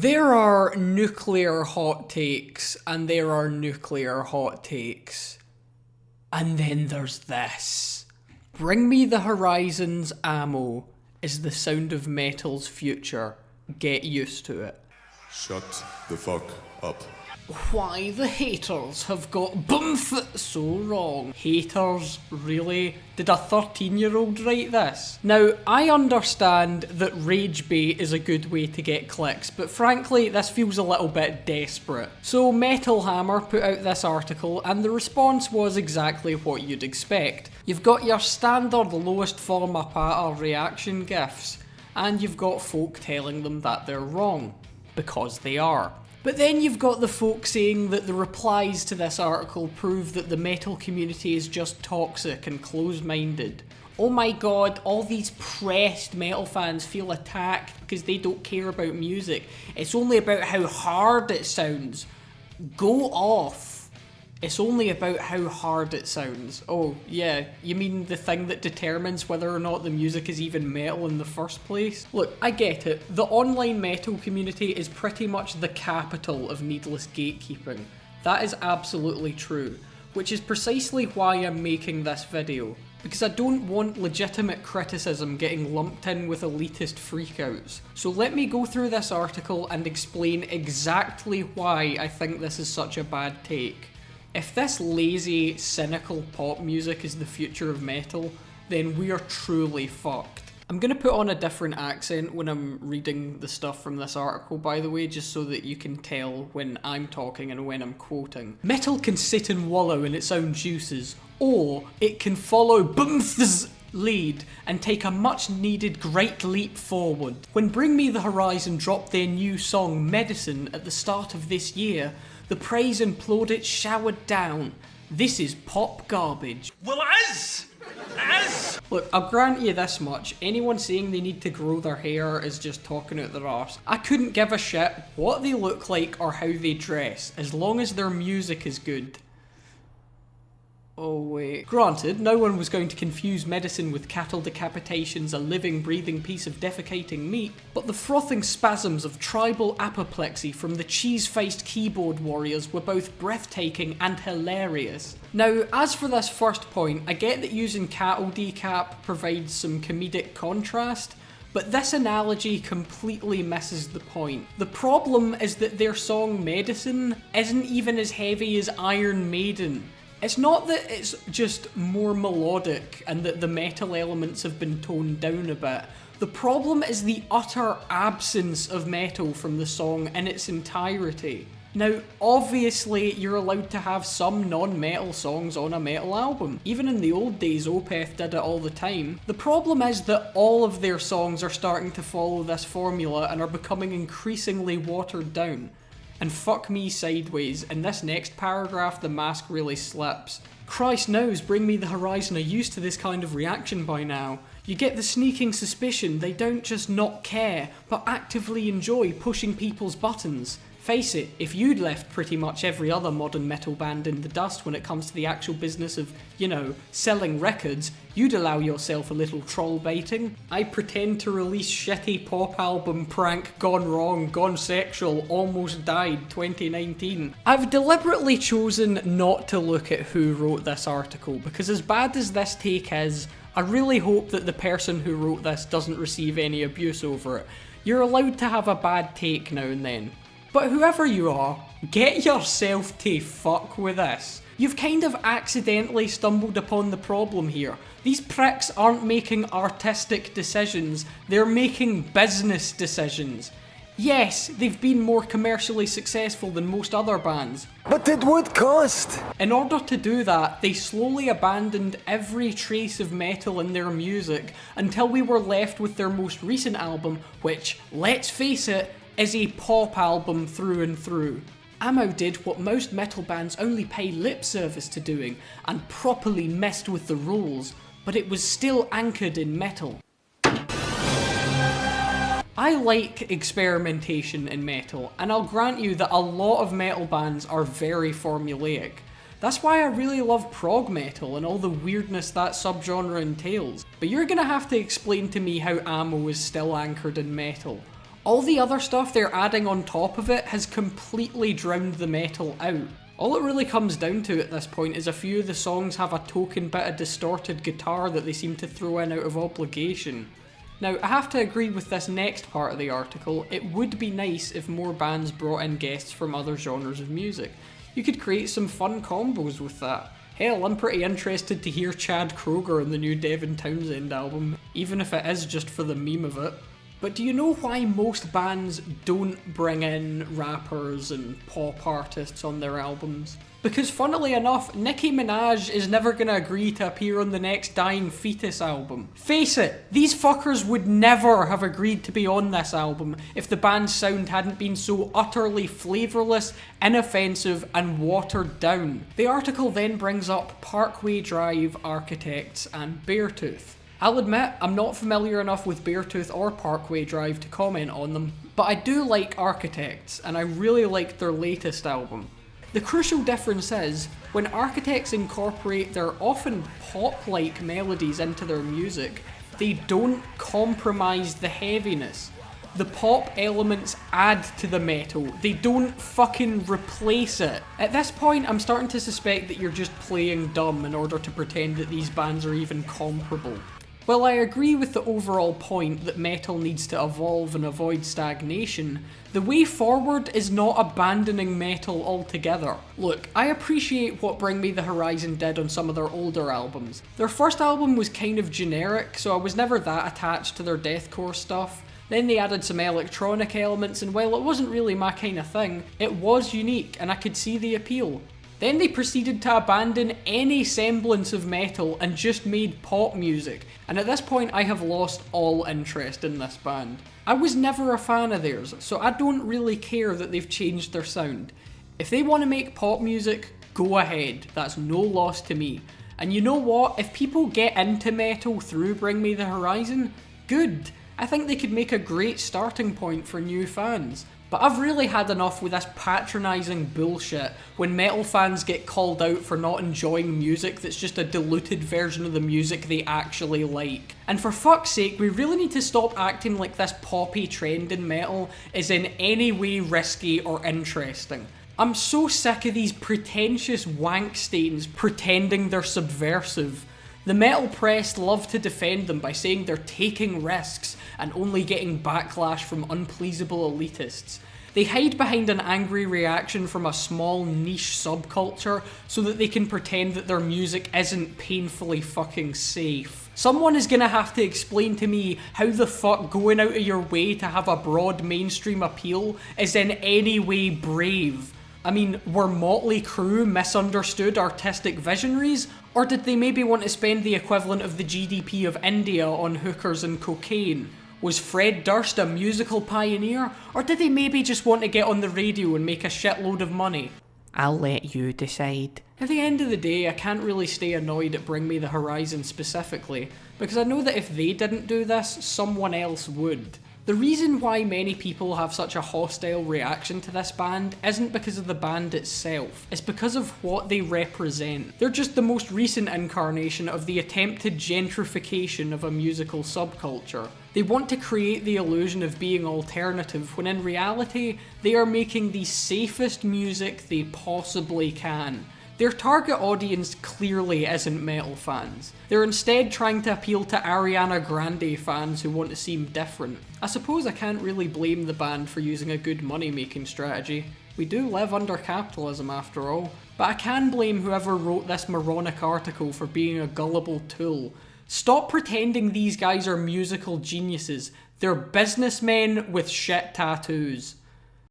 There are nuclear hot takes, and there are nuclear hot takes. And then there's this. Bring Me the Horizon's ammo is the sound of metal's future. Get used to it. Shut the fuck up. Why the haters have got boomf so wrong. Haters? Really? Did a 13-year-old write this? Now, I understand that rage bait is a good way to get clicks, but frankly, this feels a little bit desperate. So Metal Hammer put out this article, and the response was exactly what you'd expect. You've got your standard lowest form of patter reaction gifs, and you've got folk telling them that they're wrong. Because they are. But then you've got the folk saying that the replies to this article prove that the metal community is just toxic and close-minded. Oh my god, all these pressed metal fans feel attacked because they don't care about music. It's only about how hard it sounds. Go off. It's only about how hard it sounds. Oh, yeah, you mean the thing that determines whether or not the music is even metal in the first place? Look, I get it. The online metal community is pretty much the capital of needless gatekeeping. That is absolutely true, which is precisely why I'm making this video. Because I don't want legitimate criticism getting lumped in with elitist freakouts. So let me go through this article and explain exactly why I think this is such a bad take. If this lazy, cynical pop music is the future of metal, then we are truly fucked. I'm gonna put on a different accent when I'm reading the stuff from this article, by the way, just so that you can tell when I'm talking and when I'm quoting. Metal can sit and wallow in its own juices, or it can follow Boomth's lead and take a much needed great leap forward. When Bring Me the Horizon dropped their new song Medicine at the start of this year, the praise and plaudits showered down. This is pop garbage. Well, as! Look, I'll grant you this much. Anyone saying they need to grow their hair is just talking out their arse. I couldn't give a shit what they look like or how they dress, as long as their music is good. Oh wait. Granted, no one was going to confuse medicine with cattle decapitations, a living, breathing piece of defecating meat, but the frothing spasms of tribal apoplexy from the cheese-faced keyboard warriors were both breathtaking and hilarious. Now, as for this first point, I get that using cattle decap provides some comedic contrast, but this analogy completely misses the point. The problem is that their song Medicine isn't even as heavy as Iron Maiden. It's not that it's just more melodic and that the metal elements have been toned down a bit. The problem is the utter absence of metal from the song in its entirety. Now, obviously, you're allowed to have some non-metal songs on a metal album. Even in the old days, Opeth did it all the time. The problem is that all of their songs are starting to follow this formula and are becoming increasingly watered down. And fuck me sideways, in this next paragraph the mask really slips. Christ knows Bring Me the Horizon are used to this kind of reaction by now. You get the sneaking suspicion they don't just not care, but actively enjoy pushing people's buttons. Face it, if you'd left pretty much every other modern metal band in the dust when it comes to the actual business of, you know, selling records, you'd allow yourself a little troll baiting. I pretend to release shitty pop album prank gone wrong, gone sexual, almost died 2019. I've deliberately chosen not to look at who wrote this article because as bad as this take is, I really hope that the person who wrote this doesn't receive any abuse over it. You're allowed to have a bad take now and then. But whoever you are, get yourself to fuck with this. You've kind of accidentally stumbled upon the problem here. These pricks aren't making artistic decisions, they're making business decisions. Yes, they've been more commercially successful than most other bands. But it would cost! In order to do that, they slowly abandoned every trace of metal in their music until we were left with their most recent album, which, let's face it, is a pop album through and through. Ammo did what most metal bands only pay lip service to doing, and properly messed with the rules, but it was still anchored in metal. I like experimentation in metal, and I'll grant you that a lot of metal bands are very formulaic. That's why I really love prog metal and all the weirdness that subgenre entails. But you're gonna have to explain to me how Ammo is still anchored in metal. All the other stuff they're adding on top of it has completely drowned the metal out. All it really comes down to at this point is a few of the songs have a token bit of distorted guitar that they seem to throw in out of obligation. Now, I have to agree with this next part of the article. It would be nice if more bands brought in guests from other genres of music. You could create some fun combos with that. Hell, I'm pretty interested to hear Chad Kroeger on the new Devin Townsend album, even if it is just for the meme of it. But do you know why most bands don't bring in rappers and pop artists on their albums? Because funnily enough, Nicki Minaj is never gonna agree to appear on the next Dying Fetus album. Face it, these fuckers would never have agreed to be on this album if the band's sound hadn't been so utterly flavourless, inoffensive and watered down. The article then brings up Parkway Drive, Architects and Beartooth. I'll admit, I'm not familiar enough with Beartooth or Parkway Drive to comment on them, but I do like Architects, and I really liked their latest album. The crucial difference is, when Architects incorporate their often pop-like melodies into their music, they don't compromise the heaviness. The pop elements add to the metal, they don't fucking replace it. At this point, I'm starting to suspect that you're just playing dumb in order to pretend that these bands are even comparable. While I agree with the overall point that metal needs to evolve and avoid stagnation, the way forward is not abandoning metal altogether. Look, I appreciate what Bring Me the Horizon did on some of their older albums. Their first album was kind of generic, so I was never that attached to their deathcore stuff. Then they added some electronic elements, and while it wasn't really my kind of thing, it was unique and I could see the appeal. Then they proceeded to abandon any semblance of metal and just made pop music, and at this point I have lost all interest in this band. I was never a fan of theirs, so I don't really care that they've changed their sound. If they want to make pop music, go ahead, that's no loss to me. And you know what, if people get into metal through Bring Me the Horizon, good. I think they could make a great starting point for new fans. But I've really had enough with this patronising bullshit when metal fans get called out for not enjoying music that's just a diluted version of the music they actually like. And for fuck's sake, we really need to stop acting like this poppy trend in metal is in any way risky or interesting. I'm so sick of these pretentious wank stains pretending they're subversive. The metal press love to defend them by saying they're taking risks and only getting backlash from unpleasable elitists. They hide behind an angry reaction from a small niche subculture so that they can pretend that their music isn't painfully fucking safe. Someone is gonna have to explain to me how the fuck going out of your way to have a broad mainstream appeal is in any way brave. I mean, were Motley Crue misunderstood artistic visionaries? Or did they maybe want to spend the equivalent of the GDP of India on hookers and cocaine? Was Fred Durst a musical pioneer? Or did they maybe just want to get on the radio and make a shitload of money? I'll let you decide. At the end of the day, I can't really stay annoyed at Bring Me the Horizon specifically, because I know that if they didn't do this, someone else would. The reason why many people have such a hostile reaction to this band isn't because of the band itself, it's because of what they represent. They're just the most recent incarnation of the attempted gentrification of a musical subculture. They want to create the illusion of being alternative when in reality they are making the safest music they possibly can. Their target audience clearly isn't metal fans. They're instead trying to appeal to Ariana Grande fans who want to seem different. I suppose I can't really blame the band for using a good money-making strategy. We do live under capitalism after all. But I can blame whoever wrote this moronic article for being a gullible tool. Stop pretending these guys are musical geniuses. They're businessmen with shit tattoos.